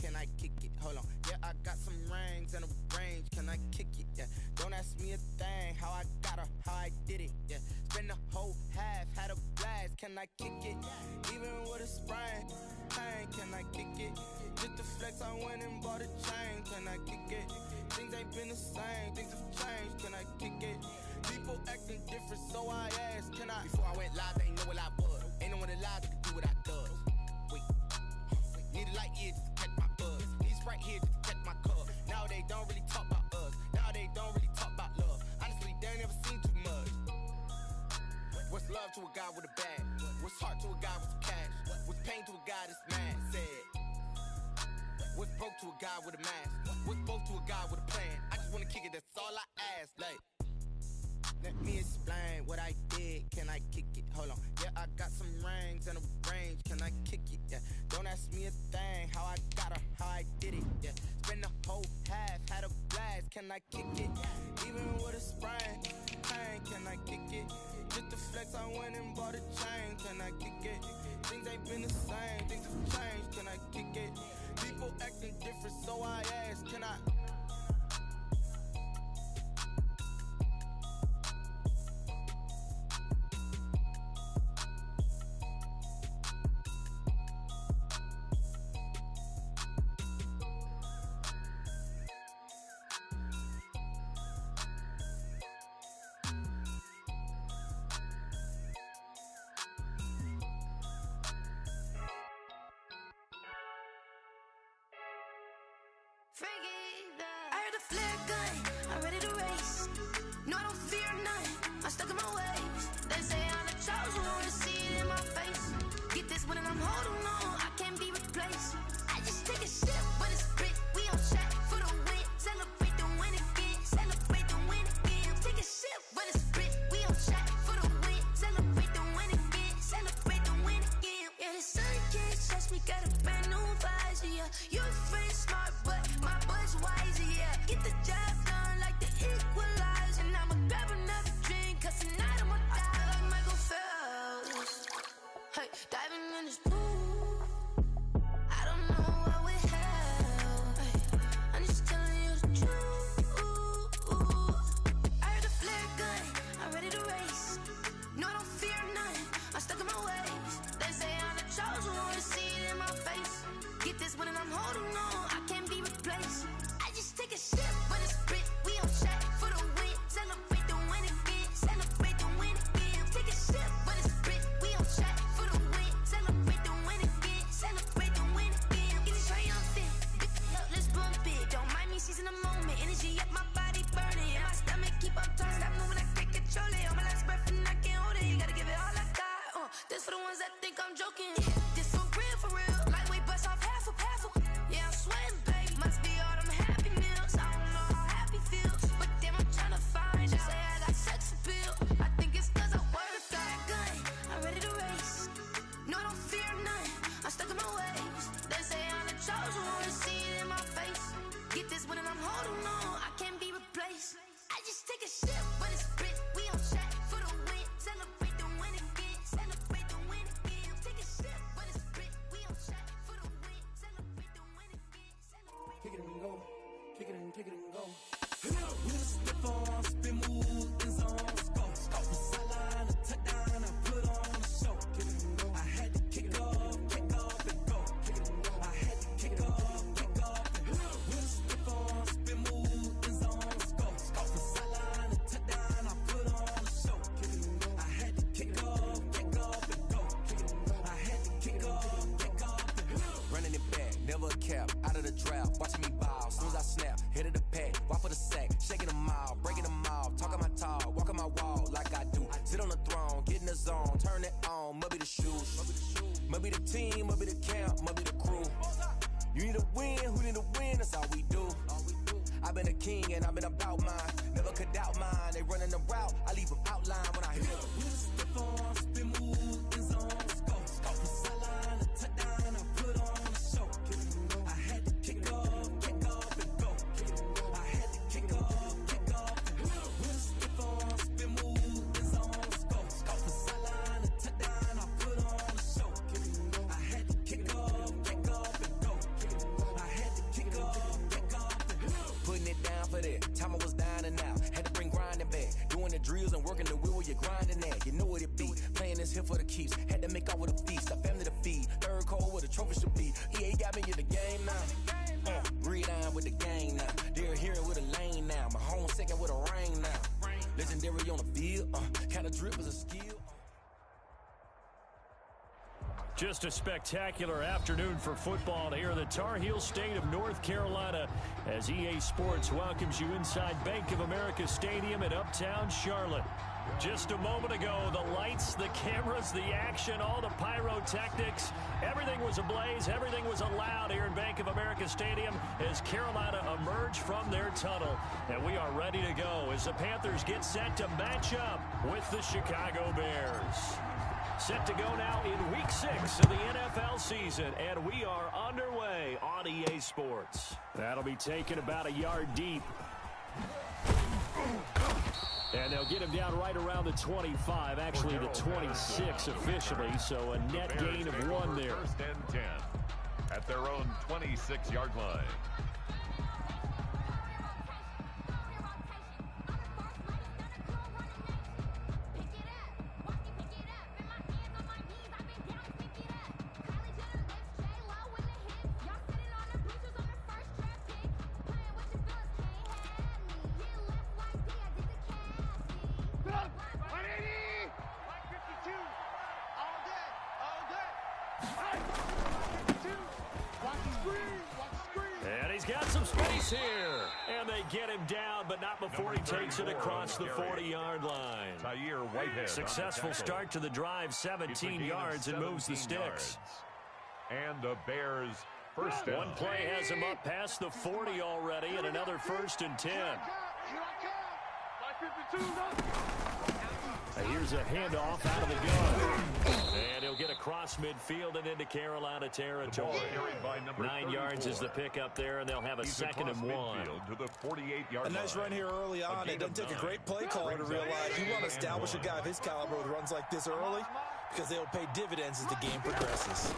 can I kick it? Hold on, yeah, I got some rings and a range, can I kick it? Yeah, don't ask me a thing, how I got her, how I did it. Yeah, spend the whole half, had a blast, can I kick it? Even with a sprain, pain, can I kick it? Just to flex, I went and bought a chain, can I kick it? Things ain't been the same, things have changed, can I kick it? People acting different, so I asked, can I? Before I went live, they ain't know what I was. Ain't no one alive that could do what I does. Wait, need a light here just to catch my buzz. Need Sprite here just to catch my cup. Now they don't really talk about us. Now they don't really talk about love. Honestly, they ain't never seen too much. What's love to a guy with a bag? What's heart to a guy with some cash? What's pain to a guy that's mad? Said. What's broke to a guy with a mask? What's both to a guy with a plan? I just wanna kick it, that's all I ask. Like, let me explain what I did. Can I kick it? Hold on. Yeah, I got some rings and a range. Can I kick it? Yeah. Don't ask me a thing. How I got her, how I did it. Yeah. Spend the whole half, had a blast. Can I kick it? Even with a sprain, pain. Can I kick it? Just to flex, I went and bought a chain. Can I kick it? Things ain't been the same. Things have changed. Can I kick it? People acting different, so I ask. Can I? make off with a feast, a family to feed. Third cold where the trophy should be. EA got me in the game now. Read on with the gang now. They're here with a lane now. My home second with a rain now. Legendary on the field. Kind of drip is a skill. Just a spectacular afternoon for football here in the Tar Heel state of North Carolina as EA Sports welcomes you inside Bank of America Stadium in Uptown Charlotte. Just a moment ago, the lights, the cameras, the action, all the pyrotechnics, everything was ablaze, everything was allowed here in Bank of America Stadium as Carolina emerged from their tunnel. And we are ready to go as the Panthers get set to match up with the Chicago Bears. Set to go now in Week 6 of the NFL season, and we are underway on EA Sports. That'll be taken about a yard deep. And they'll get him down right around the 25, actually the 26 officially, so a net gain of 1 there. First and 10 at their own 26-yard line. And he's got some space here. And they get him down, but not before he takes it across the 40-yard line. Tahir Whitehead. Successful start to the drive, 17 yards, and moves the sticks. And the Bears first down. One play has him up past the 40 already, and another 1st and 10. Here's a handoff out of the gun. And he'll get across midfield and into Carolina territory. 9 yards is the pickup there, and they'll have a 2nd and 1. To the 48-yard a nice run here early on. It doesn't take a great play caller to realize you want to establish a guy of his caliber with runs like this early because they'll pay dividends as the game progresses.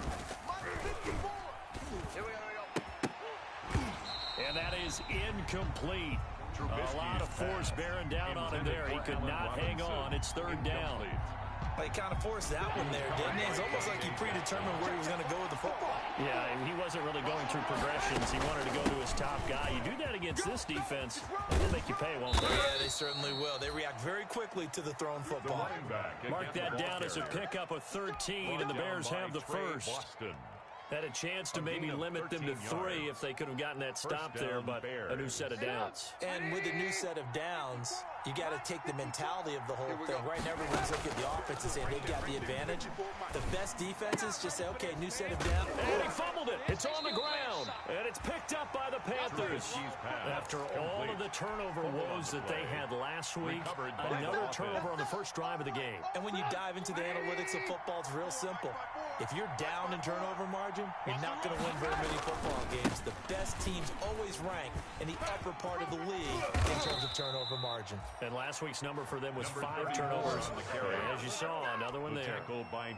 And that is incomplete. A lot of force bearing down on him there. He could not hang on. It's 3rd down. Well, he kind of forced that one there, didn't he? It's almost like he predetermined where he was going to go with the football. Yeah, he wasn't really going through progressions. He wanted to go to his top guy. You do that against this defense, they'll make you pay, won't they? Yeah, they certainly will. They react very quickly to the thrown football. Mark that down as a pickup of 13, and the Bears have the first. Had a chance to maybe limit them to 3 if they could have gotten that stop there, but a new set of downs. And with a new set of downs, you got to take the mentality of the whole thing. Right now, everyone's looking at the offense and saying they've got the advantage. The best defenses just say, okay, new set of downs. And he fumbled it. It's on the ground. And it's picked up by the Panthers. After all of the turnover woes that they had last week, another turnover on the first drive of the game. And when you dive into the analytics of football, it's real simple. If you're down in turnover margin, you're not going to win very many football games. The best teams always rank in the upper part of the league in terms of turnover margin. And last week's number for them was 5 turnovers. As you saw, another one there.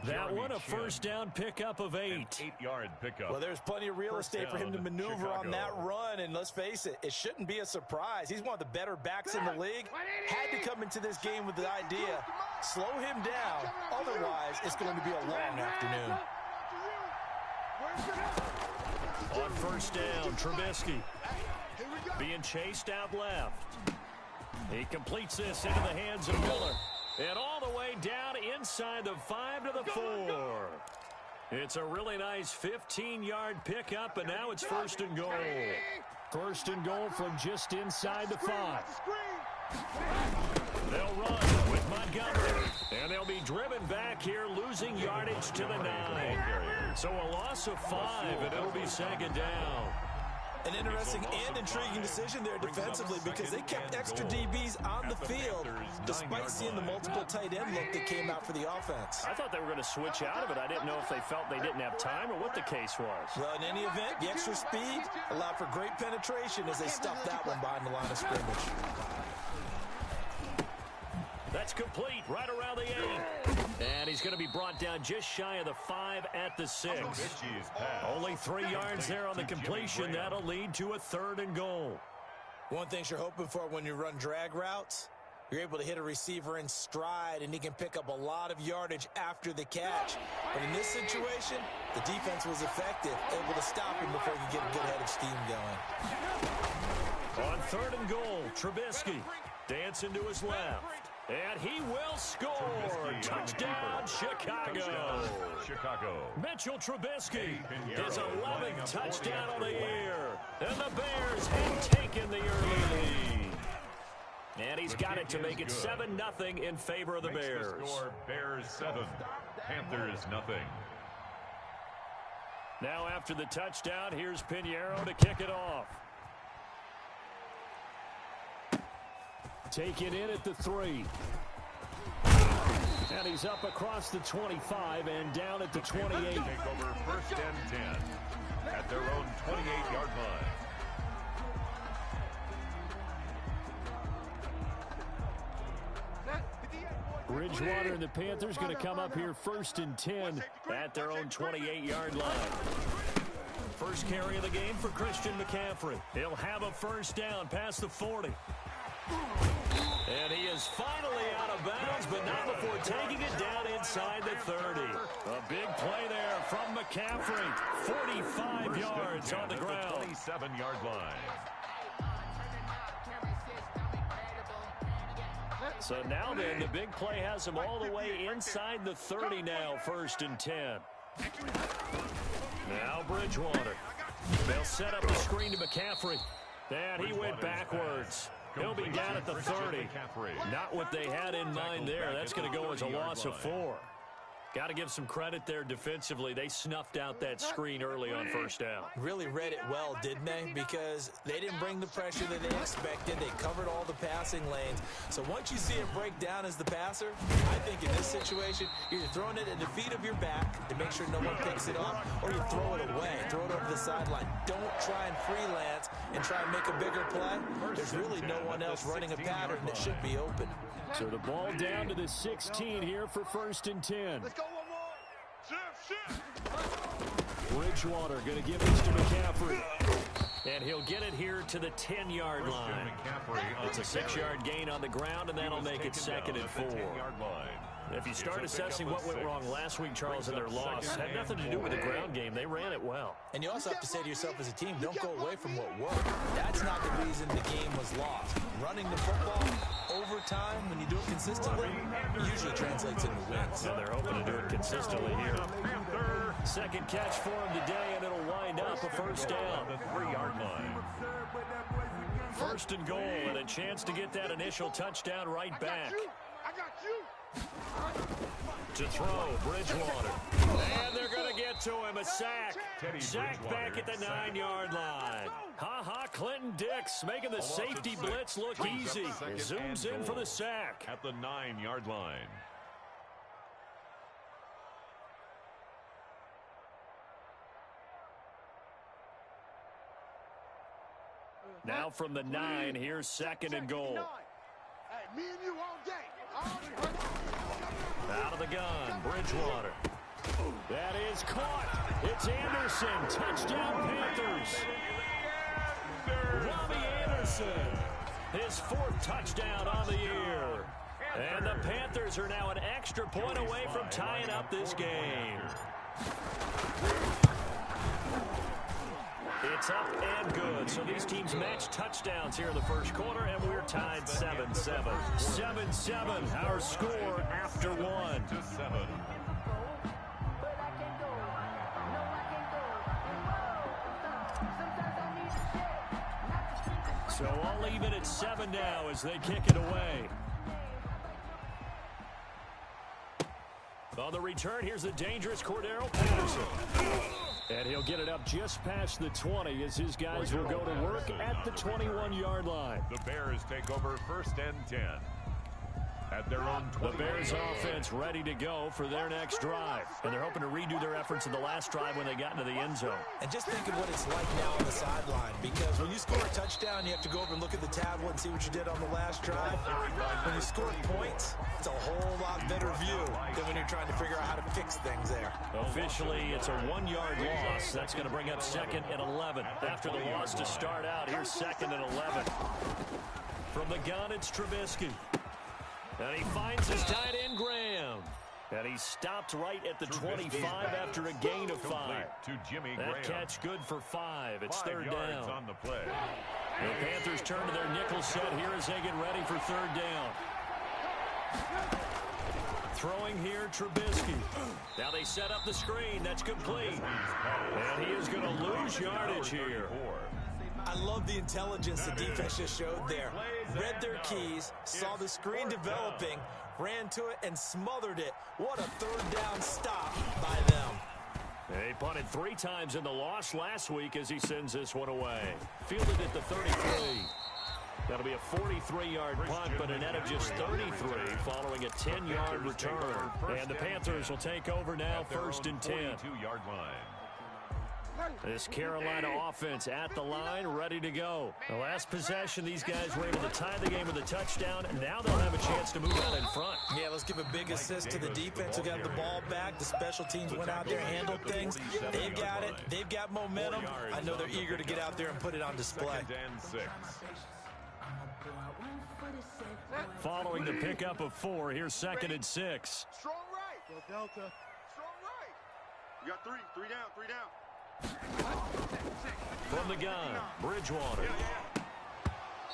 That one, a first down pickup of 8. 8-yard pickup. Well, there's plenty of real estate for him to maneuver on that run. And let's face it, it shouldn't be a surprise. He's one of the better backs in the league. Had to come into this game with the idea, slow him down. Otherwise, it's going to be a long afternoon. On first down, Trubisky being chased out left. He completes this into the hands of Miller. And all the way down inside the 5 to the 4. It's a really nice 15-yard pickup, and now it's 1st and goal. 1st and goal from just inside the 5. They'll run with Montgomery, and they'll be driven back here, losing yardage to the 9. So a loss of 5, and it'll be 2nd down. An interesting and intriguing decision there defensively because they kept extra DBs on the field despite seeing the multiple tight end look that came out for the offense. I thought they were going to switch out of it. I didn't know if they felt they didn't have time or what the case was. Well, in any event, the extra speed allowed for great penetration as they stuffed that one behind the line of scrimmage. That's complete right around the 8. And he's going to be brought down just shy of the 5 at the 6. Only 3 yards there on the completion. That'll lead to a 3rd and goal. One thing you're hoping for when you run drag routes You're able to hit a receiver in stride, and he can pick up a lot of yardage after the catch. But in this situation, the defense was effective, able to stop him before he could get a good head of steam going. On 3rd and goal, Trubisky dancing to his left. And he will score. Touchdown, Chicago. Mitchell Trubisky, his 11th touchdown of the year. And the Bears have taken the early lead. And he's got it to make it 7-0 in favor of the Bears. The score, Bears 7, Panthers 0. Now after the touchdown, here's Pinheiro to kick it off. Taken in at the 3. And he's up across the 25 and down at the 28. Take over 1st and 10 at their own 28-yard line. Bridgewater and the Panthers going to come up here 1st and 10 at their own 28-yard line. First carry of the game for Christian McCaffrey. He'll have a first down past the 40. And he is finally out of bounds, but not before taking it down inside the 30. A big play there from McCaffrey. 45 yards on the ground. 27-yard line. So now then, the big play has him all the way inside the 30 now, 1st and 10. Now Bridgewater. They'll set up the screen to McCaffrey. And he went backwards. He'll be down at the 30. Not what they had in mind there. That's going to go as a loss of 4. Got to give some credit there defensively. They snuffed out that screen early on first down. Really read it well, didn't they? Because they didn't bring the pressure that they expected. They covered all the passing lanes. So once you see it break down as the passer, I think in this situation, you're throwing it at the feet of your back to make sure no one picks it up, or you throw it away, throw it over the sideline. Don't try and freelance and try and make a bigger play. There's really no one else running a pattern that should be open. So the ball down to the 16 here for 1st and 10. Let's go one more. Shift. Bridgewater going to give this to McCaffrey. And he'll get it here to the 10-yard line. It's a 6-yard gain on the ground, and that'll make it 2nd and 4. If you start assessing what went wrong last week, Charles, in their loss, had nothing to do with the ground game. They ran it well. And you also have to say to yourself as a team, don't go away from what worked. That's not the reason the game was lost. Running the football over time, when you do it consistently, usually translates into wins. So they're hoping to do it consistently here. Second catch for him today, and it'll wind up a first down. The 3-yard line. 1st and goal, and a chance to get that initial touchdown right back. I got you. To throw, Bridgewater. And they're going to get to him, a sack. Sack back at the 9-yard line. Ha-ha, Clinton Dix making the safety blitz look easy. He zooms in for the sack. At the 9-yard line. Now from the 9, here's 2nd and goal. Hey, me and you all day. Out of the gun, Bridgewater. That is caught. It's Anderson. Touchdown, Panthers. Robbie Anderson. His 4th touchdown on the year. And the Panthers are now an extra point away from tying up this game. It's up and good. So these teams match touchdowns here in the first quarter, and we're tied 7-7. 7-7, our score after 1. To 7. So I'll leave it at 7 now as they kick it away. On the return, here's the dangerous Cordero Patterson. And he'll get it up just past the 20 as his guys will go to work at the 21-yard line. The Bears take over 1st and 10. At their own 20. The Bears offense ready to go for their next drive. And they're hoping to redo their efforts in the last drive when they got into the end zone. And just think of what it's like now on the sideline, because when you score a touchdown, you have to go over and look at the tablet and see what you did on the last drive. When you score points, it's a whole lot better view than when you're trying to figure out how to fix things there. Officially, it's a 1-yard loss. That's going to bring up 2nd and 11. After the loss to start out, here's 2nd and 11. From the gun, it's Trubisky. And he finds his tight end, Graham. And he stopped right at the 25 after a gain of 5. To Jimmy That Graham. catch good for 5. It's 5 third yards down. on the play. The Panthers turn to their nickel set here as they get ready for third down. Throwing here, Trubisky. Now they set up the screen. That's complete. And he is going to lose yardage here. I love the intelligence the defense just showed there. Read their keys, saw the screen developing, ran to it, and smothered it. What a third down stop by them. They punted 3 times in the loss last week as he sends this one away. Fielded at the 33. That'll be a 43-yard punt, but a net of just 33 following a 10-yard return. And the Panthers will take over now, first and 10. 42-yard line. This Carolina offense at the line, ready to go. The last possession, these guys were able to tie the game with a touchdown, and now they'll have a chance to move out in front. Yeah, let's give a big assist to the defense who got the ball back. The special teams went out there, handled things. They've got it. They've got momentum. I know they're eager to get out there and put it on display. 2nd and 6. Following the pickup of 4, here's 2nd and 6. Strong right. Go Delta. Strong right. You got 3. 3 down. 3 down. From the gun, Bridgewater.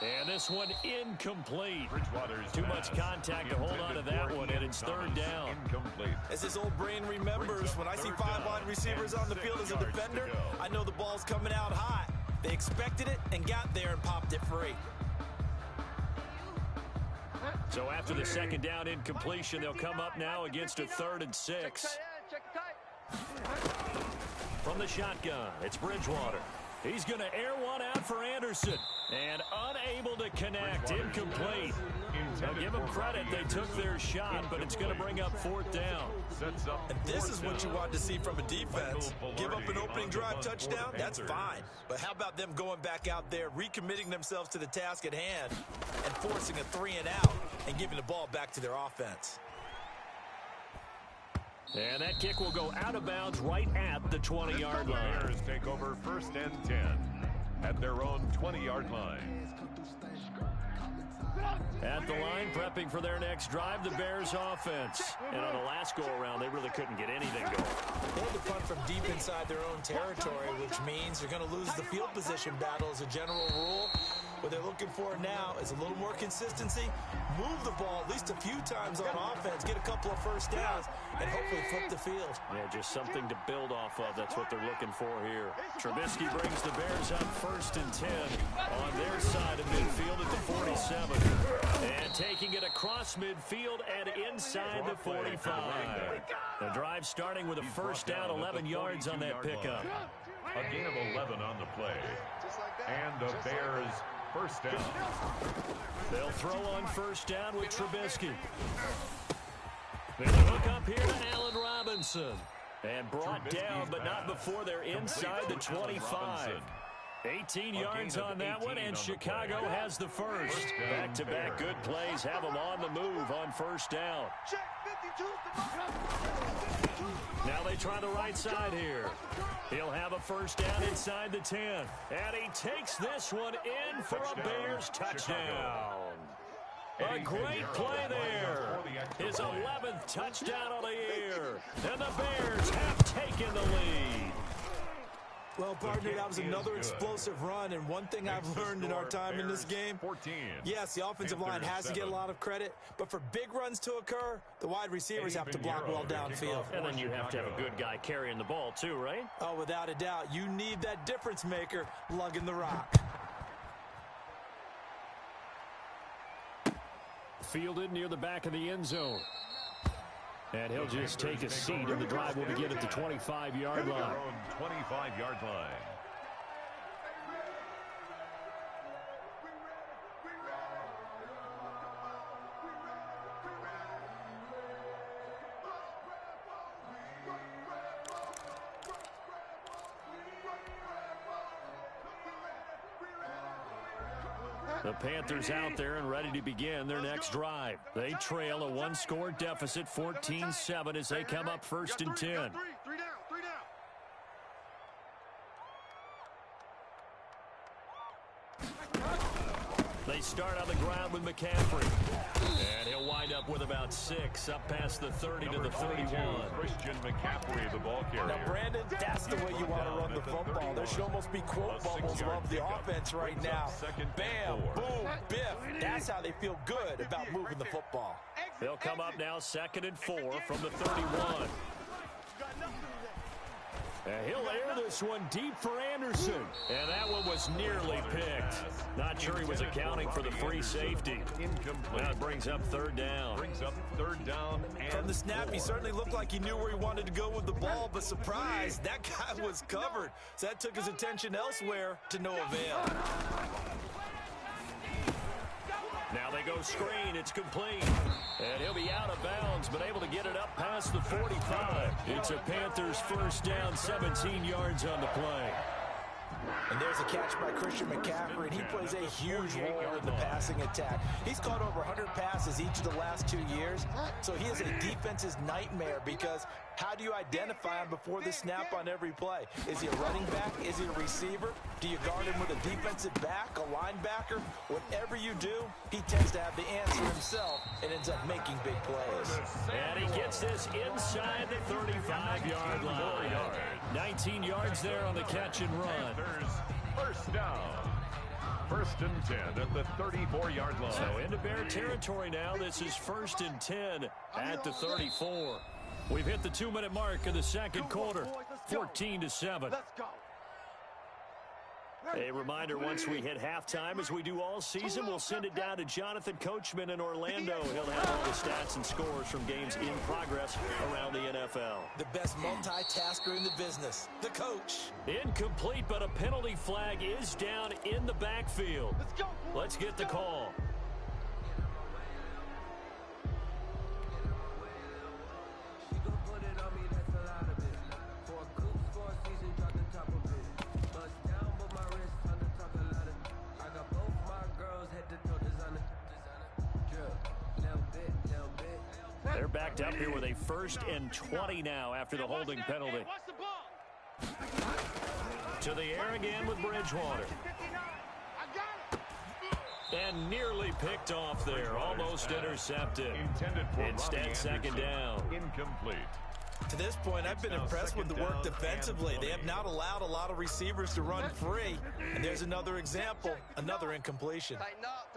And this one incomplete. Too much contact to hold on to that one, and it's third down. Incomplete. As his old brain remembers, when I see 5 wide receivers on the field as a defender, I know the ball's coming out hot. They expected it and got there and popped it free. So after the 2nd down incompletion, they'll come up now against a 3rd and 6. From the shotgun, it's Bridgewater. He's going to air one out for Anderson. And unable to connect, incomplete. Now give them credit, they took their shot, but it's going to bring up 4th down. And this is what you want to see from a defense. Give up an opening drive touchdown, that's fine. But how about them going back out there, recommitting themselves to the task at hand, and forcing a 3 and out, and giving the ball back to their offense. And that kick will go out of bounds right at the 20-yard line. Bears take over 1st and 10 at their own 20-yard line. At the line, prepping for their next drive, the Bears offense. And on the last go-around, they really couldn't get anything going. They had to punt from deep inside their own territory, which means they're going to lose the field position battle as a general rule. What they're looking for now is a little more consistency, move the ball at least a few times on offense, get a couple of first downs, and hopefully flip the field. Yeah, just something to build off of. That's what they're looking for here. Trubisky brings the Bears up 1st and 10 on their side of midfield at the 47. And taking it across midfield and inside the 45. The drive starting with a first down, 11 yards on that pickup. A gain of 11 on the play. And the Bears first down. They'll throw on first down with Trubisky. They hook up here to Allen Robinson. And brought down, but not before they're inside the 25. 18 yards on that one, and Chicago has the first. Back-to-back good plays have them on the move on first down. Now they try the right side here. He'll have a first down inside the 10. And he takes this one in for a Bears touchdown. A great play there. His 11th touchdown of the year. And the Bears have taken the lead. Well, partner, that was another explosive run, and one thing I've learned in our time in this game, yes, the offensive line has to get a lot of credit, but for big runs to occur, the wide receivers have to block well downfield. And then you have to have a good guy carrying the ball too, right? Oh, without a doubt. You need that difference maker lugging the rock. Fielded near the back of the end zone. And he'll just take a seat, and the drive will begin at the 25-yard line. 25-yard line. The Panthers out there and ready to begin their next drive. They trail a one-score deficit, 14-7, as they come up 1st and 10. Three down. They start on the ground with McCaffrey. And he'll wind up with about 6, up past the 30 to the 31. Christian McCaffrey, the ball carrier. Now, Brandon, that's the way you want to run the football. There should almost be quote bubbles above the offense right now. Bam, boom, biff. That's how they feel good about moving the football. They'll come up now 2nd and 4 from the 31. And he'll air this one deep for Anderson. And that one was nearly picked. Not sure he was accounting for the free safety. Now it brings up 3rd down. From the snap, he certainly looked like he knew where he wanted to go with the ball, but surprise, that guy was covered. So that took his attention elsewhere to no avail. Now they go screen. It's complete. And he'll be out of bounds, but able to get it up past the 45. It's a Panthers 1st down, 17 yards on the play. And there's a catch by Christian McCaffrey, and he plays a huge role in the passing attack. He's caught over 100 passes each of the last 2 years, so he is a defense's nightmare because how do you identify him before the snap on every play? Is he a running back? Is he a receiver? Do you guard him with a defensive back, a linebacker? Whatever you do, he tends to have the answer himself and ends up making big plays. And he gets this inside the 35-yard line. 19 yards there on the catch and run. First down. 1st and 10 at the 34-yard line. So into Bear territory now. This is 1st and 10 at the 34. We've hit the 2-minute mark of the 2nd quarter. 14-7. Let's go. A reminder, once we hit halftime, as we do all season, we'll send it down to Jonathan Coachman in Orlando. He'll have all the stats and scores from games in progress around the NFL. The best multitasker in the business, the coach. Incomplete, but a penalty flag is down in the backfield. Let's get the call. They're backed up here with a 1st and 20 now after the holding penalty. To the air again with Bridgewater. And nearly picked off there. Almost intercepted. Instead, 2nd down. Incomplete. To this point, I've been impressed with the work defensively. They have not allowed a lot of receivers to run free. And there's another example, another incompletion.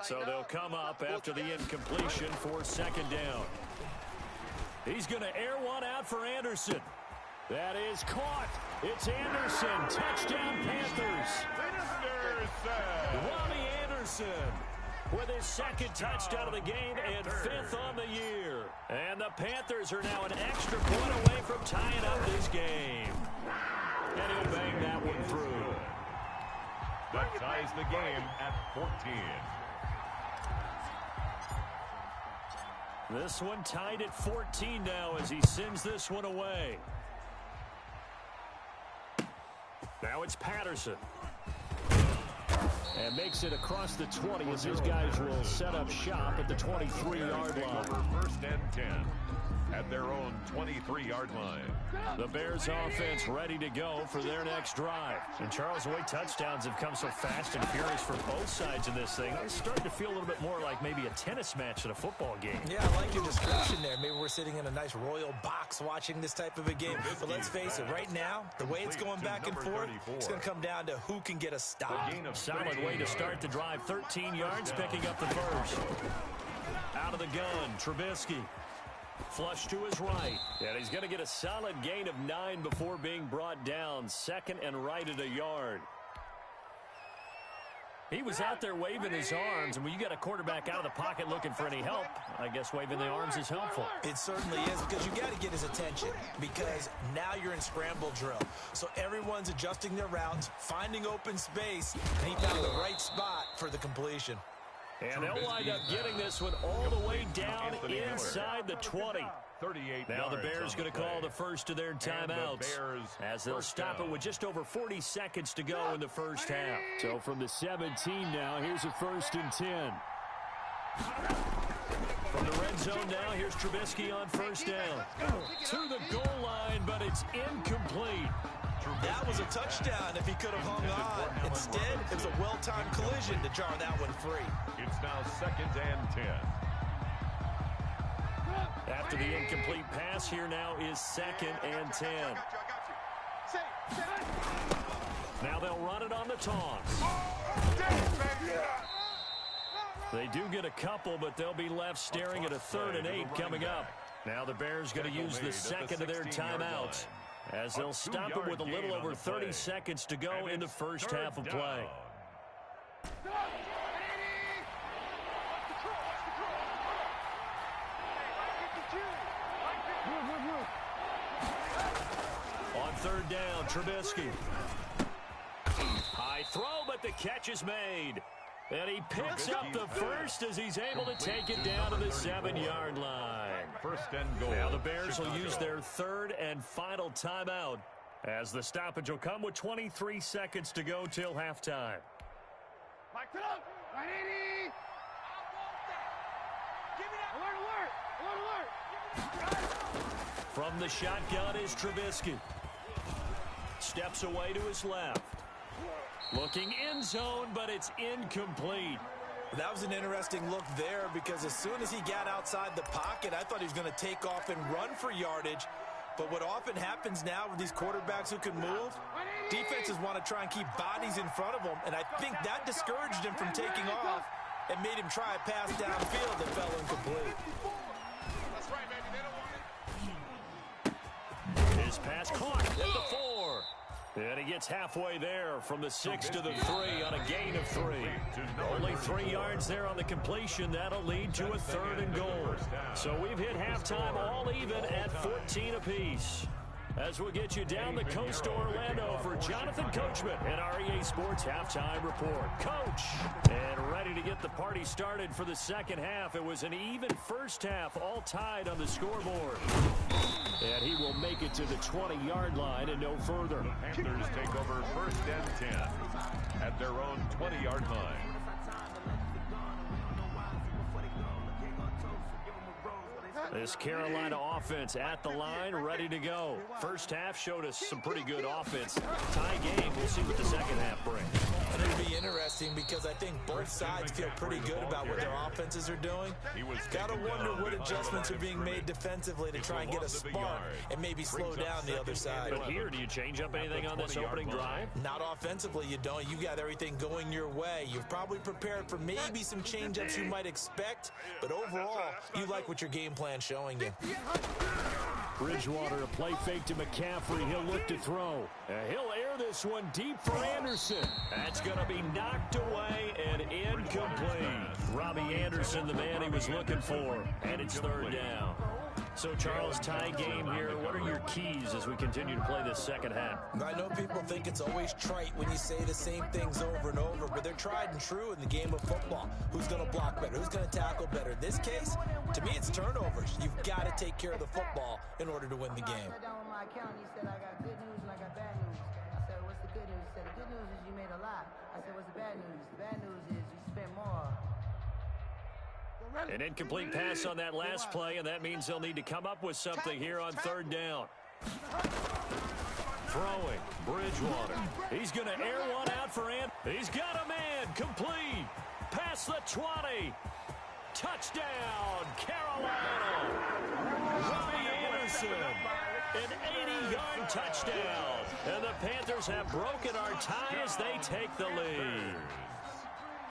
So they'll come up after the incompletion for 2nd down. He's going to air one out for Anderson. That is caught. It's Anderson. Touchdown, Panthers. Robbie Anderson with his 2nd touchdown of the game and 5th on the year. And the Panthers are now an extra point away from tying up this game. And he'll bang that one through. That ties the game at 14. This one tied at 14 now as he sends this one away. Now it's Patterson. And makes it across the 20 as these guys will set up shop at the 23-yard line. 1st and 10 at their own 23-yard line. The Bears offense ready to go for their next drive. And Charles, the way touchdowns have come so fast and furious for both sides of this thing, it's starting to feel a little bit more like maybe a tennis match at a football game. Yeah, I like your description there. Maybe we're sitting in a nice royal box watching this type of a game. But let's face it, right now, the way it's going back and forth, it's going to come down to who can get a stop. Solid way to start the drive. 13 yards, picking up the first. Out of the gun, Trubisky. Flush to his right. And he's going to get a solid gain of 9 before being brought down. 2nd and right at a yard. He was out there waving his arms, and when you got a quarterback out of the pocket looking for any help, I guess waving the arms is helpful. It certainly is, because you got to get his attention, because now you're in scramble drill. So everyone's adjusting their routes, finding open space, and he found the right spot for the completion. And they'll wind up getting this one all the way down inside the 20. Now the Bears going to call the first of their timeouts as they'll stop it with just over 40 seconds to go in the first half. So from the 17 now, here's a 1st and 10. From the red zone now, here's Trubisky on 1st down. To the goal line, but it's incomplete. That was a touchdown if he could have hung on. Instead, it was a well-timed collision to jar that one free. It's now 2nd and 10. After the incomplete pass, here now is 2nd and 10. Now they'll run it on the taunts. They do get a couple, but they'll be left staring at a 3rd and 8 coming up. Now the Bears going to use the second of their timeouts, as they'll stop it with a little over 30 seconds to go in the first half of play. On 3rd down, Trubisky. High throw, but the catch is made. And he picks up the first as he's able to take it down to the 7-yard line. 1st and goal. Now the Bears will use their 3rd and final timeout, as the stoppage will come with 23 seconds to go till halftime. From the shotgun is Trubisky. Steps away to his left. Looking end zone, but it's incomplete. That was an interesting look there, because as soon as he got outside the pocket, I thought he was going to take off and run for yardage. But what often happens now with these quarterbacks who can move, defenses want to try and keep bodies in front of them, and I think that discouraged him from taking off and made him try a pass downfield that fell incomplete. That's right, baby. They don't want it. His pass caught at the 4. And he gets halfway there from the 6 to the 3 on a gain of 3. Only 3 yards there on the completion. That'll lead to a 3rd and goal. So we've hit halftime all even at 14 apiece. As we'll get you down the coast to Orlando for Jonathan Coachman and our EA Sports Halftime Report. Coach, and ready to get the party started for the second half. It was an even first half, all tied on the scoreboard. And he will make it to the 20-yard line and no further. The Panthers take over 1st and 10 at their own 20-yard line. This Carolina offense at the line, ready to go. First half showed us some pretty good offense. Tie game, we'll see what the second half brings. And it'll be interesting because I think both sides feel pretty good about what their offenses are doing. Got to wonder what adjustments are being made defensively to try and get a spark and maybe slow down the other side. But here, do you change up anything on this opening drive? Not offensively, you don't. You got everything going your way. You've probably prepared for maybe some change-ups you might expect, but overall, you like what your game plan showing you. Bridgewater, a play fake to McCaffrey. He'll look to throw. He'll air this one deep for Anderson. That's going to be knocked away and incomplete. Robbie Anderson, the man he was looking for. And it's 3rd down. So, Charles, tie game here. What are your keys as we continue to play this second half? I know people think it's always trite when you say the same things over and over, but they're tried and true in the game of football. Who's going to block better? Who's going to tackle better? In this case, to me, it's turnovers. You've got to take care of the football in order to win the game. I sat down with my accountant. He said, I got good news and I got bad news. I said, what's the good news? He said, the good news is you made a lot. I said, what's the bad news? The bad news is you spent more. An incomplete pass on that last play, and that means they'll need to come up with something here on 3rd down. Throwing, Bridgewater. He's going to air one out for Ant. He's got a man, complete. Past the 20. Touchdown, Carolina. Robbie Anderson, an 80-yard touchdown. And the Panthers have broken our tie as they take the lead.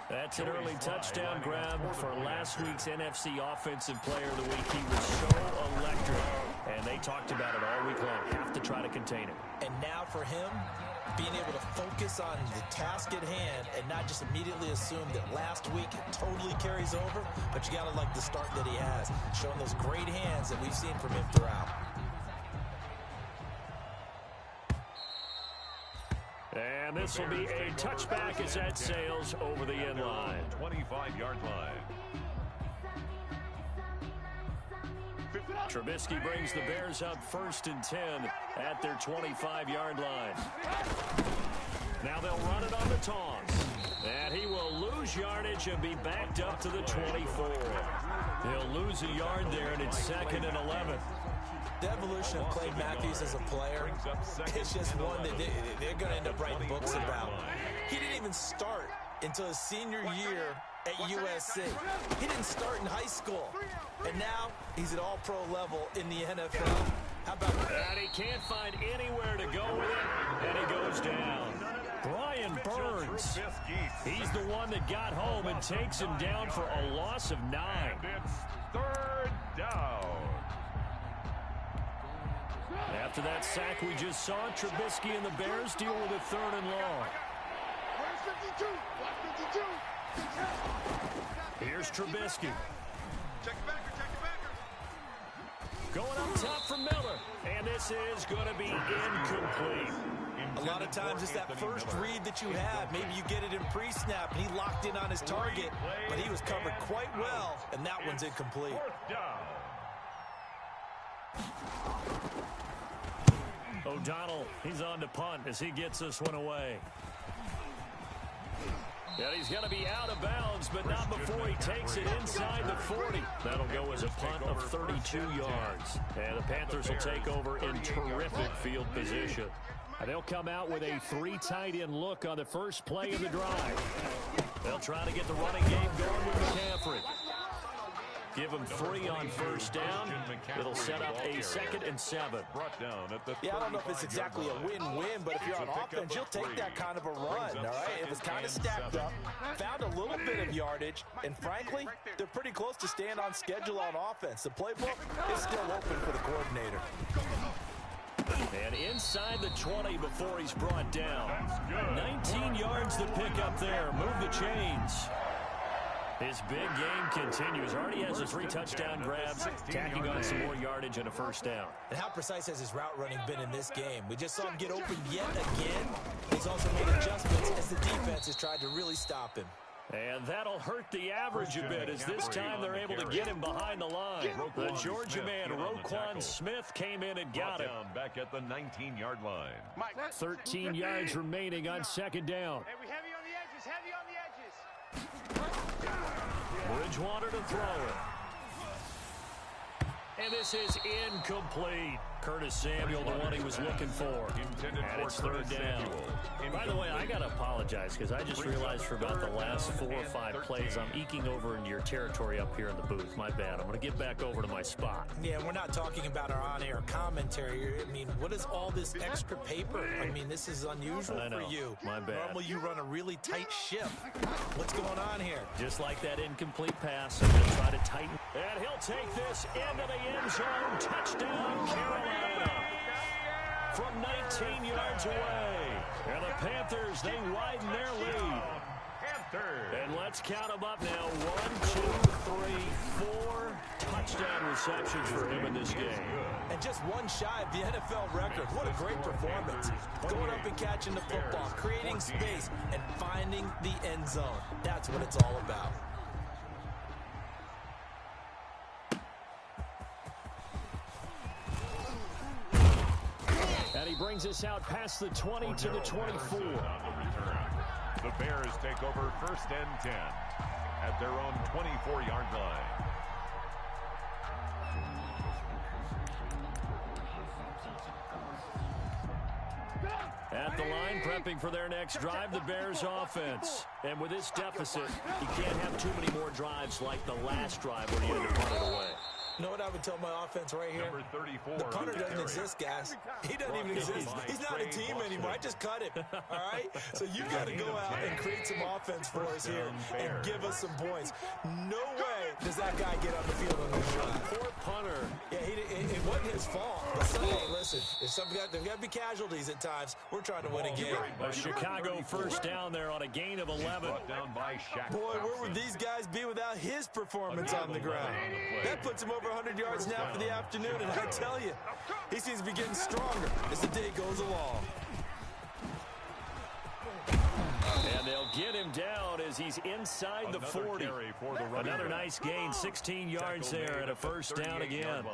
That's an early touchdown grab for last week's NFC Offensive Player of the Week. He was so electric, and they talked about it all week long. Have to try to contain him. And now for him, being able to focus on the task at hand and not just immediately assume that last week it totally carries over, but you got to like the start that he has, showing those great hands that we've seen from him throughout. And this will be a touchback as that sails over the end line. 25-yard line. Trubisky brings the Bears up 1st and 10 at their 25-yard line. Now they'll run it on the taunts. And he will lose yardage and be backed up to the 24. He'll lose a yard there, and it's 2nd and 11. The evolution of Clay Matthews as a player, it's just one that they're going to end up writing books about. He didn't even start until his senior year at USC. He didn't start in high school. And now he's at all-pro level in the NFL. How about that? And he can't find anywhere to go with it, and he goes down. Brian Burns, he's the one that got home and takes him down for a loss of 9. And it's third down. After that sack we just saw, Trubisky and the Bears deal with a 3rd and long. Here's Trubisky. Check it backer. Going up top for Miller. And this is going to be incomplete. A lot of times it's that first read that you have. Maybe you get it in pre-snap, and he locked in on his target, but he was covered quite well, and that one's incomplete. 4th down. O'Donnell, he's on to punt as he gets this one away. And he's going to be out of bounds, but not before he takes it inside the 40. That'll go as a punt of 32 yards. And the Panthers will take over in terrific field position. And they'll come out with a 3 tight end look on the first play of the drive. They'll try to get the running game going with McCaffrey. Give him 3 on first down. It'll set up a 2nd and 7. Yeah, I don't know if it's exactly a win-win, but if you're on offense, you'll take that kind of a run, all right? It was kind of stacked up, found a little bit of yardage, and frankly, they're pretty close to staying on schedule on offense. The playbook is still open for the coordinator. And inside the 20 before he's brought down. 19 yards to pick up there. Move the chains. His big game continues. Already has his 3 touchdown grabs, tacking on some more yardage and a first down. And how precise has his route running been in this game? We just saw him get open yet again. He's also made adjustments as the defense has tried to really stop him. And that'll hurt the average a bit as this time they're able to get him behind the line. The Georgia man, Roquan Smith, came in and got him. Back at the 19-yard line. 13 yards remaining on 2nd down. Hey, we heavy on the edges, heavy on the edges. Bridgewater to throw it. And this is incomplete. Curtis Samuel, the one he was looking for. And it's 3rd down. By the way, I got to apologize because I just realized for about the last 4 or 5 plays, I'm eking over into your territory up here in the booth. My bad. I'm going to get back over to my spot. Yeah, we're not talking about our on-air commentary. I mean, what is all this extra paper? I mean, this is unusual for you. My bad. Normally you run a really tight ship. What's going on here? Just like that incomplete pass, I'm going to try to tighten. And he'll take this into the end zone. Touchdown, Carolina. From 19 yards away. And the Panthers, they widen their lead. And let's count them up now. 1, 2, 3, 4 touchdown receptions for him in this game. And just one shy of the NFL record. What a great performance. Going up and catching the football, creating space, and finding the end zone. That's what it's all about. And he brings us out past the 20 to the 24. The Bears take over 1st and 10 at their own 24-yard line. At the line, prepping for their next drive, the Bears offense. And with this deficit, you can't have too many more drives like the last drive where you had to punt it away. You know what I would tell my offense right here? Number 34. The punter doesn't exist, guys. He doesn't even exist. He's not a team anymore. I just cut him. All right? So you got to go out and create some offense for us here and give us some points. No way does that guy get on the field on this drive. Poor punter. Yeah, it wasn't his fault. But hey, listen, there's got to be casualties at times. We're trying to win a game. A Chicago first down there on a gain of 11. Boy, where would these guys be without his performance on the ground? That puts him over 100 yards now for the afternoon, and I tell you, he seems to be getting stronger as the day goes along. And they'll get him down as he's inside the 40. Another nice gain, 16 yards there, and a first down again.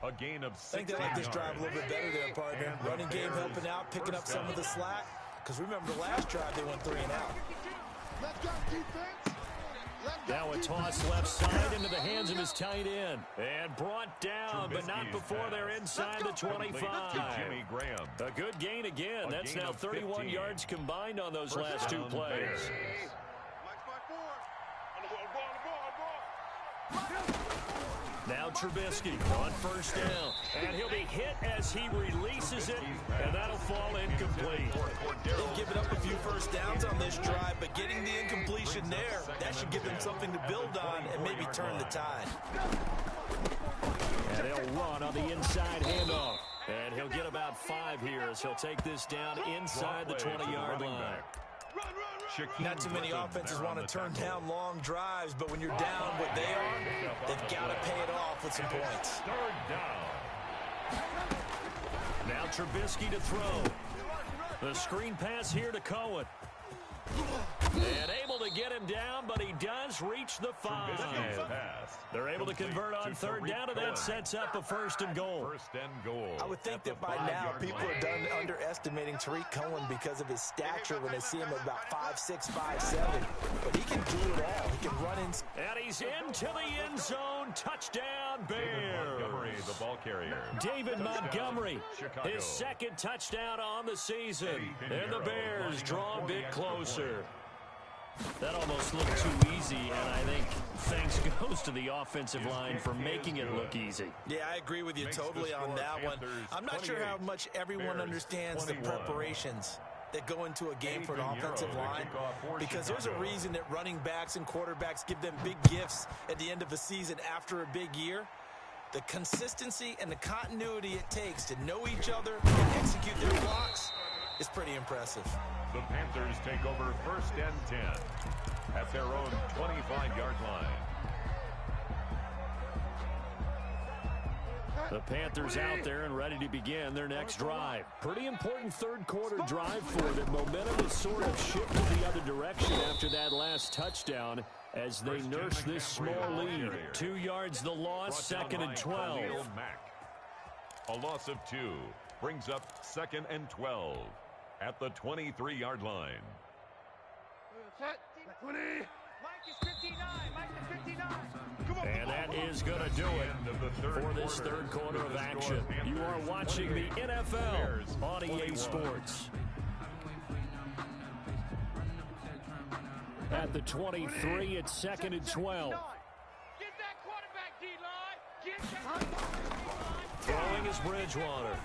A gain of 6. I think they like this drive a little bit better there, partner. Running game helping out, picking up some of the slack. Because remember, the last drive they went 3 and out. Let's go, defense. Now a toss left side into the hands of his tight end. And brought down, but not before they're inside the 25. Jimmy Graham. A good gain again. That's now 31 yards combined on those last two plays. Now Trubisky on first down. And he'll be hit as he releases it, and that'll fall incomplete. They've given up a few first downs on this drive, but getting the incompletion there, that should give them something to build on and maybe turn the tide. And they'll run on the inside handoff. And he'll get about 5 here as he'll take this down inside the 20-yard line. Not too many offenses want to turn down long drives, but when you're down what they are, they've got to pay it off with some points. Third down. Now Trubisky to throw. The screen pass here to Cohen. And able to get him down, but he does reach the 5. They're able to convert on third down, and that sets up a first and goal. I would think that by now people are done underestimating Tariq Cohen because of his stature when they see him at about 5'6", 5'7". But he can do it all. He can run in. And he's into the end zone. Touchdown, Bears. Montgomery, the ball carrier. David Montgomery, his second touchdown on the season. And the Bears draw a bit closer. That almost looked too easy, and I think thanks goes to the offensive line for making it look easy. Yeah, I agree with you totally on that one. I'm not sure how much everyone understands the preparations that go into a game for an offensive line, because there's a reason that running backs and quarterbacks give them big gifts at the end of a season after a big year. The consistency and the continuity it takes to know each other and execute their blocks is pretty impressive. The Panthers take over first and 10 at their own 25-yard line. The Panthers out there and ready to begin their next drive. Pretty important third quarter drive for them. Momentum has sort of shifted the other direction after that last touchdown as they nurse this small lead. 2 yards the loss, second and 12. A loss of 2 brings up second and 12 at the 23-yard line. Set. 20. Mike is 59. Mike is 59. And that is going to do it for this third quarter of action. You are watching the NFL on EA Sports. At the 23, it's second and 12. Get that quarterback, D-line. Get that. Throwing is Bridgewater.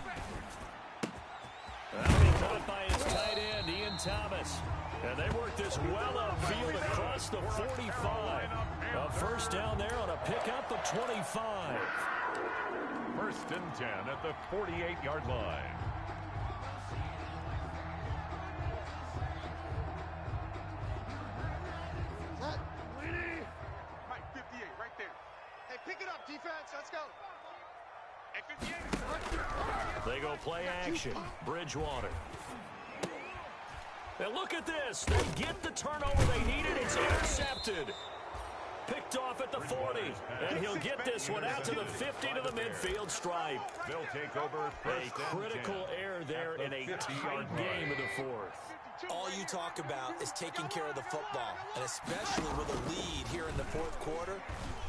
That'll be caught by his tight end, Ian Thomas. And they work this well upfield across the 45. A first down there on a pickup of 25. First and 10 at the 48-yard line. Mike, 58, right there. Hey, pick it up, defense. Let's go. Hey, 58. They go play action. Bridgewater. And look at this. They get the turnover they needed. It's intercepted. Picked off at the 40. And he'll get this one out to the 50 to the midfield stripe. They'll take over first A critical error there in a tight game of the fourth. All you talk about is taking care of the football, and especially with a lead here in the fourth quarter,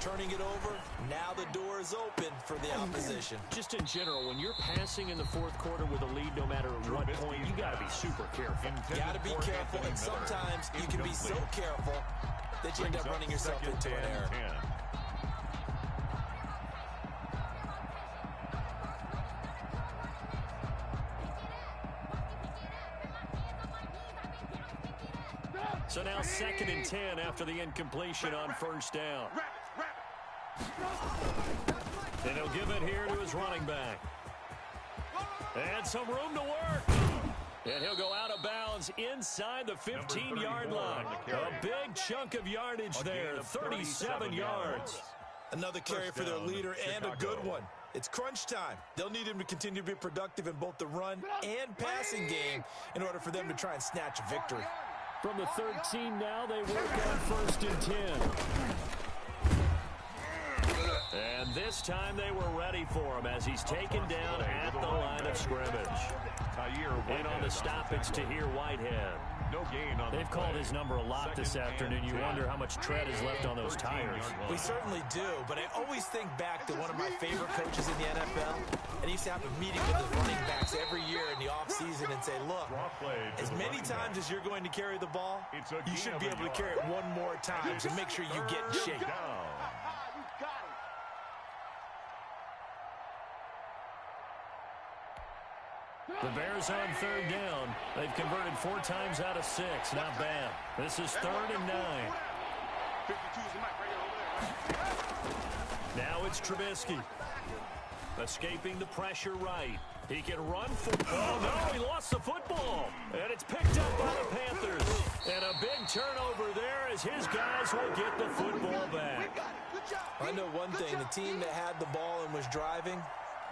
turning it over, now the door is open for the opposition. Just in general, when you're passing in the fourth quarter with a lead, no matter at what point, you got to be super careful. You got to be careful, and sometimes you can be so careful that you end up running yourself into an error. So now second and 10 after the incompletion on first down. And he'll give it here to his running back. And some room to work. And he'll go out of bounds inside the 15-yard line. A big chunk of yardage there, 37 yards. Another carry for their leader and a good one. It's crunch time. They'll need him to continue to be productive in both the run and passing game in order for them to try and snatch a victory. From the 13 now, they work on first and 10. And this time they were ready for him as he's taken down at the line of scrimmage. And on the stop, it's Tahir Whitehead. No gain on They've called his number a lot this afternoon. You wonder how much tread is left on those tires. We certainly do, but I always think back to one of my favorite coaches in the NFL, and he used to have a meeting with his running backs every year in the offseason and say, look, as many times as you're going to carry the ball, you should be able to carry it one more time to make sure you get in shape. The Bears on third down. They've converted 4 times out of 6. Not bad. This is 3rd and 9. Now it's Trubisky. Escaping the pressure right. He can run for... Oh, no, he lost the football. And it's picked up by the Panthers. And a big turnover there as his guys will get the football back. I know one thing. The team that had the ball and was driving,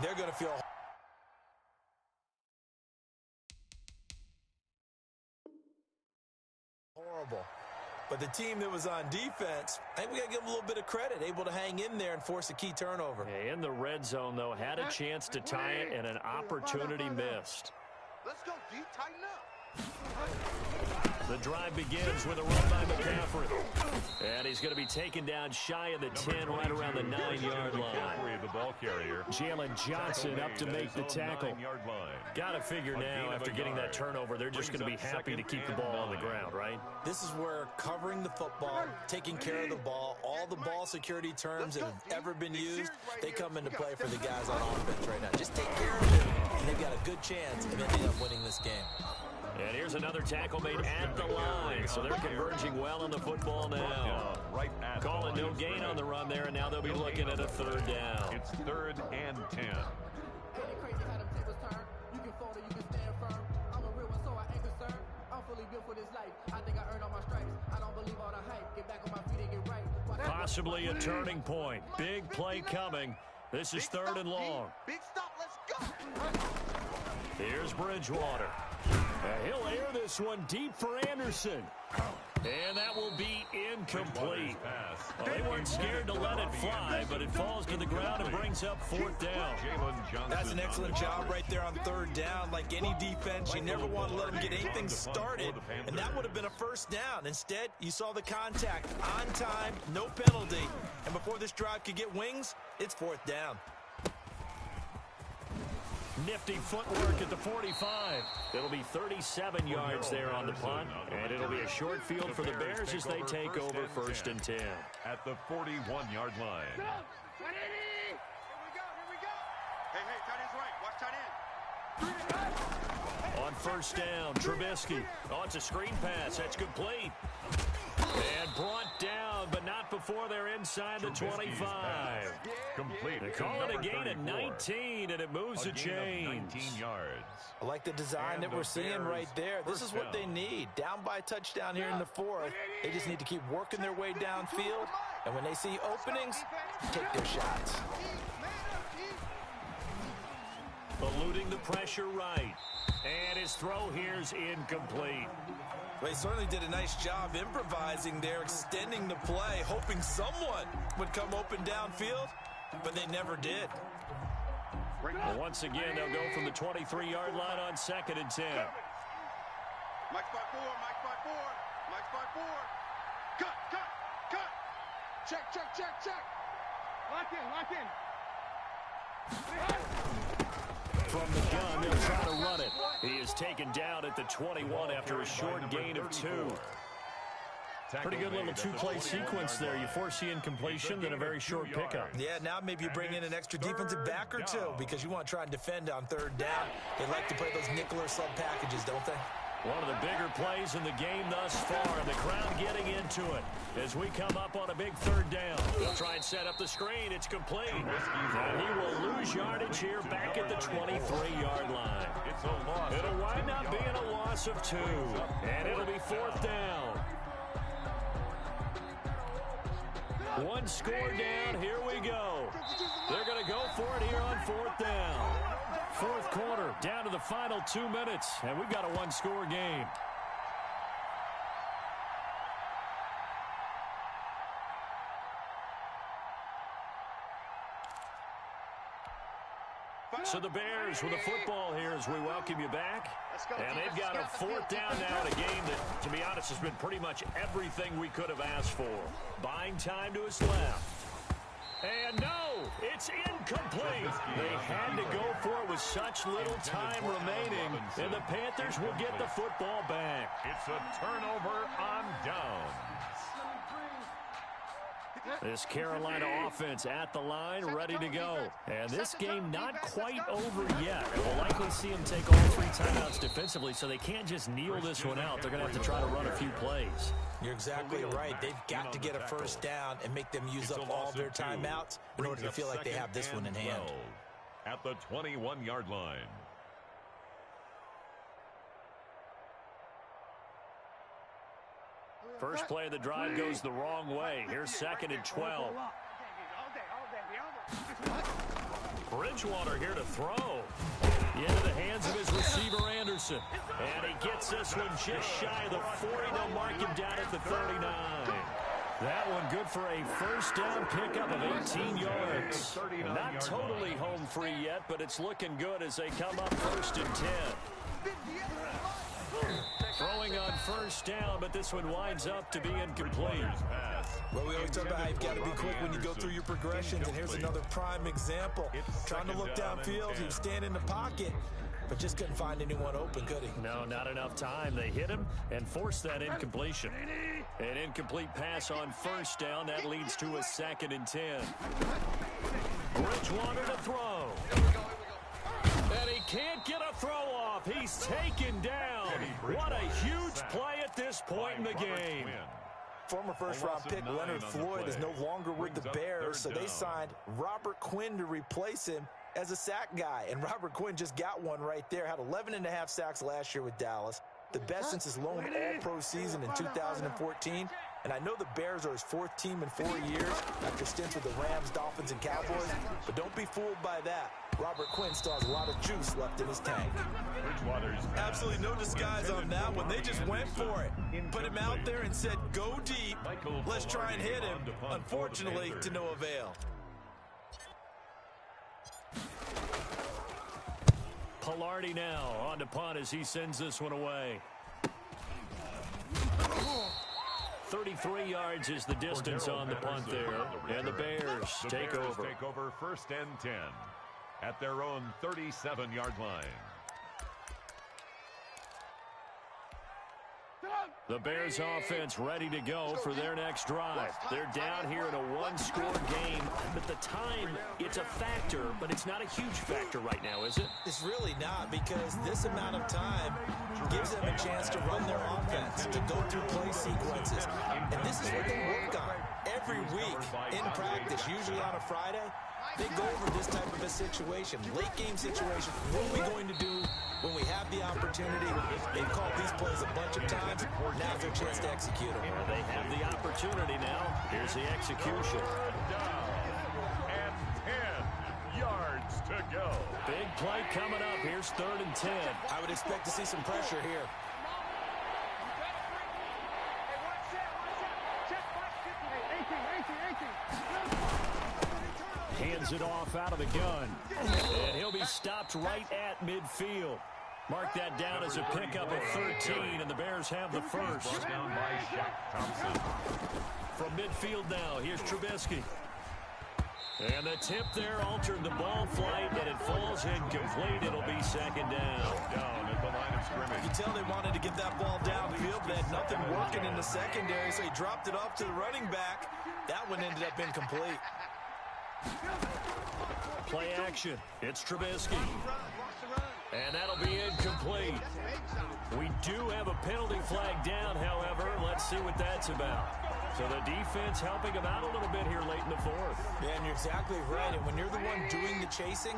they're going to feel... horrible. But the team that was on defense, I think we got to give them a little bit of credit, able to hang in there and force a key turnover. In the red zone, though, had a chance to tie it and an opportunity missed. Let's go, D. Tighten up. The drive begins with a run by McCaffrey. And he's going to be taken down shy of the 10, right around the 9-yard line. The ball carrier. Jalen Johnson up to make the tackle. Got to figure now, after getting that turnover, they're just going to be happy to keep the ball on the ground, right? This is where covering the football, taking care of the ball, all the ball security terms that have ever been used, they come into play for the guys on offense right now. Just take care of it, and they've got a good chance of ending up winning this game. And here's another tackle made at the line, so they're converging well on the football now. Calling no gain on the run there, and now they'll be looking at a 3rd down. It's 3rd and 10. Possibly a turning point. Big play coming. This is 3rd and long. Big stop, let's go. Here's Bridgewater. He'll air this one deep for Anderson. And that will be incomplete. Well, they weren't scared to let it fly, but it falls to the ground and brings up 4th down. That's an excellent job right there on 3rd down. Like any defense, you never want to let them get anything started, and that would have been a 1st down. Instead, you saw the contact on time, no penalty, and before this drive could get wings, it's 4th down. Nifty footwork at the 45. It'll be 37 yards there on the punt, and it'll be a short field for the Bears as they take over 1st and 10. At the 41-yard line. Here we go. Hey, tight end's right. Watch tight end. On 1st down, Trubisky. Oh, it's a screen pass. That's complete. And brought down, but not before they're inside the 25. Complete. They call it a gain of 19, and it moves the chains. 19 yards. I like the design that we're seeing right there. This is what they need. Down by a touchdown here in the 4th. They just need to keep working their way downfield. And when they see openings, take their shots. Eluding the pressure right. And his throw here's incomplete. They certainly did a nice job improvising there, extending the play, hoping someone would come open downfield, but they never did. Well, once again, they'll go from the 23-yard line on 2nd and 10. Mike's by 4. Cut. Check. Lock in. From the gun, they'll try to run it. He is taken down at the 21 after a short gain of 2. Pretty good little 2-play sequence there. You force the incompletion, then a very short pickup. Yeah, now maybe you bring in an extra defensive back or 2 because you want to try and defend on 3rd down. They like to play those nickel or sub packages, don't they? One of the bigger plays in the game thus far. The crowd getting into it as we come up on a big 3rd down. They'll try and set up the screen. It's complete. And he will lose yardage here back at the 23-yard line. It'll wind up being a loss of 2. And it'll be 4th down. One score down. Here we go. They're going to go for it here on 4th down. 4th quarter, down to the final 2 minutes, and we've got a 1-score game. So the Bears with the football here as we welcome you back. And they've got a fourth down now in a game that, to be honest, has been pretty much everything we could have asked for. Buying time to his left. And no, it's incomplete. They had to go for it with such little time remaining, and the Panthers will get the football back. It's a turnover on downs. This Carolina offense at the line, ready to go. And this game not quite over yet. We'll likely see them take all 3 timeouts defensively, so they can't just kneel this one out. They're going to have to try to run a few plays. You're exactly right. They've got to get a first down and make them use up all their timeouts in order to feel like they have this one in hand. At the 21-yard line. First play of the drive goes the wrong way. Here's 2nd and 12. Bridgewater here to throw. Into the hands of his receiver, Anderson. And he gets this one just shy of the 40. They'll mark him down at the 39. That one good for a first down pickup of 18 yards. Not totally home free yet, but it's looking good as they come up 1st and 10. Throwing on first down, but this one winds up to be incomplete. Well, we always talk about how you've got to be quick when you go through your progressions, and here's another prime example. Trying to look downfield, he was standing in the pocket, but just couldn't find anyone open, could he? No, not enough time. They hit him and forced that incompletion. An incomplete pass on first down. That leads to a 2nd and 10. Bridgewater to throw. And he can't get a throw off. He's taken down. What a huge play at this point in the game. Former first-round pick Leonard Floyd is no longer with the Bears, so they signed Robert Quinn to replace him as a sack guy. And Robert Quinn just got one right there. Had 11.5 sacks last year with Dallas. The best since his lone all-pro season in 2014. And I know the Bears are his 4th team in 4 years after stints with the Rams, Dolphins, and Cowboys. But don't be fooled by that. Robert Quinn still has a lot of juice left in his tank. Absolutely no disguise on that one. They just went for it. Put him out there and said, go deep. Let's try and hit him. Unfortunately, to no avail. Palardy now on to punt as he sends this one away. 33 yards is the distance on the punt there. And the Bears take over. Take over 1st and 10 at their own 37-yard line. The Bears offense ready to go for their next drive. They're down here in a 1-score game, but the time, it's a factor, but it's not a huge factor right now, is it? It's really not, because this amount of time gives them a chance to run their offense, to go through play sequences. And this is what they work on every week in practice, usually on a Friday. They go over this type of a situation, late game situation. What are we going to do when we have the opportunity? They've called these plays a bunch of times. Now's their chance to execute them. Well, they have the opportunity now. Here's the execution. And 10 yards to go. Big play coming up. Here's 3rd and 10. I would expect to see some pressure here. Hands it off out of the gun. And he'll be stopped right at midfield. Mark that down as a pickup of 13, and the Bears have the first. Down by Shaq Thompson. From midfield now, here's Trubisky. And the tip there altered the ball flight, and it falls incomplete. It'll be 2nd down. Down at the line of scrimmage. You can tell they wanted to get that ball downfield. They had nothing working in the secondary, so he dropped it off to the running back. That one ended up incomplete. Play action. It's Trubisky. And that'll be incomplete. We do have a penalty flag down, however. Let's see what that's about. So the defense helping them out a little bit here late in the 4th. Yeah, and you're exactly right. And when you're the one doing the chasing,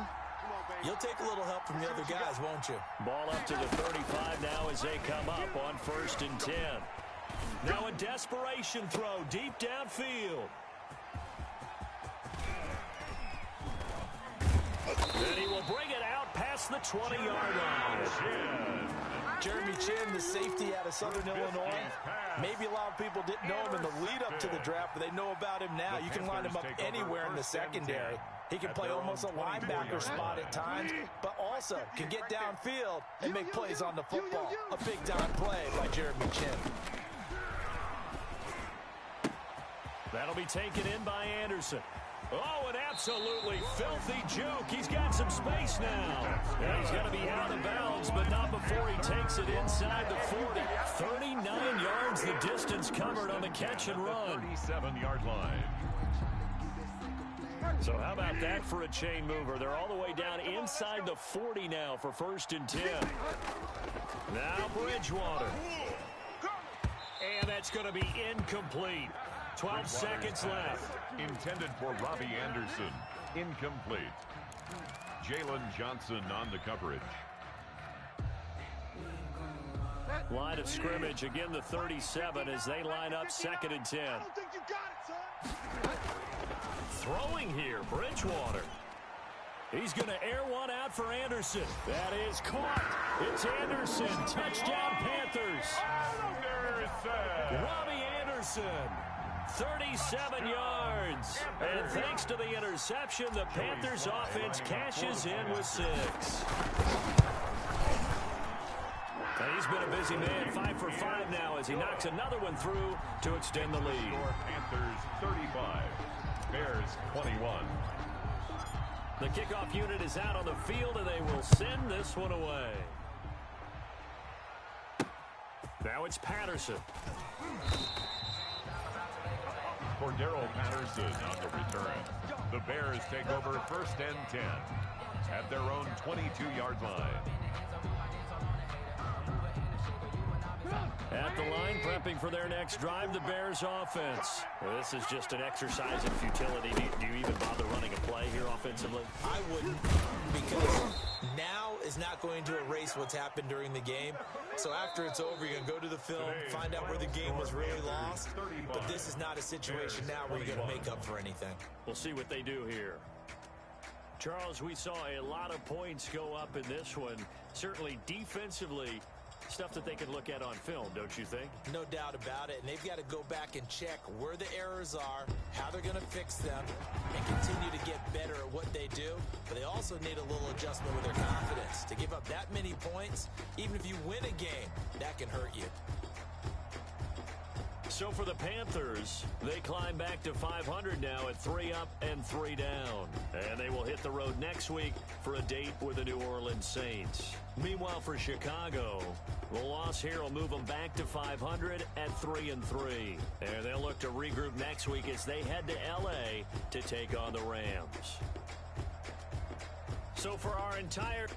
you'll take a little help from the other guys, won't you? Ball up to the 35 now as they come up on 1st and 10. Now a desperation throw deep downfield. And he will bring it out past the 20-yard line. Jeremy Chinn, the safety out of Southern Illinois. Maybe a lot of people didn't know him in the lead-up to the draft, but they know about him now. You can line him up anywhere in the secondary. He can play almost a linebacker spot at times, but also can get downfield and make plays on the football. A big-time play by Jeremy Chinn. That'll be taken in by Anderson. Oh, an absolutely filthy juke. He's got some space now. And he's going to be out of bounds, but not before he takes it inside the 40. 39 yards the distance covered on the catch and run. 37-yard line. So how about that for a chain mover? They're all the way down inside the 40 now for 1st and 10. Now Bridgewater. And that's going to be incomplete. 12 seconds left. Intended for Robbie Anderson. Incomplete. Jalen Johnson on the coverage. Line of scrimmage, again the 37 as they line up 2nd and 10. I don't think you got it, son. Throwing here, Bridgewater. He's going to air one out for Anderson. That is caught. It's Anderson. Touchdown, Panthers. Robbie Anderson. 37 yards. And thanks to the interception, the Panthers offense cashes in with 6. And he's been a busy man, 5 for 5 now as he knocks another one through to extend the lead. Panthers 35, Bears 21. The kickoff unit is out on the field, and they will send this one away. Now it's Patterson. Cordero Patterson on the return. The Bears take over 1st and 10 at their own 22-yard line. At the line, prepping for their next drive, the Bears offense. Well, this is just an exercise in futility. Do you even bother running a play here offensively? I wouldn't, because now is not going to erase what's happened during the game. So after it's over, you're going to go to the film, find out where the game was really lost. But this is not a situation now where you're going to make up for anything. We'll see what they do here. Charles, we saw a lot of points go up in this one. Certainly defensively, stuff that they can look at on film, don't you think? No doubt about it. And they've got to go back and check where the errors are, how they're going to fix them, and continue to get better at what they do. But they also need a little adjustment with their confidence. To give up that many points, even if you win a game, that can hurt you. So for the Panthers, they climb back to 500 now at 3 up and 3 down. And they will hit the road next week for a date with the New Orleans Saints. Meanwhile, for Chicago, the loss here will move them back to 500 at 3-3. And they'll look to regroup next week as they head to L.A. to take on the Rams. So for our entire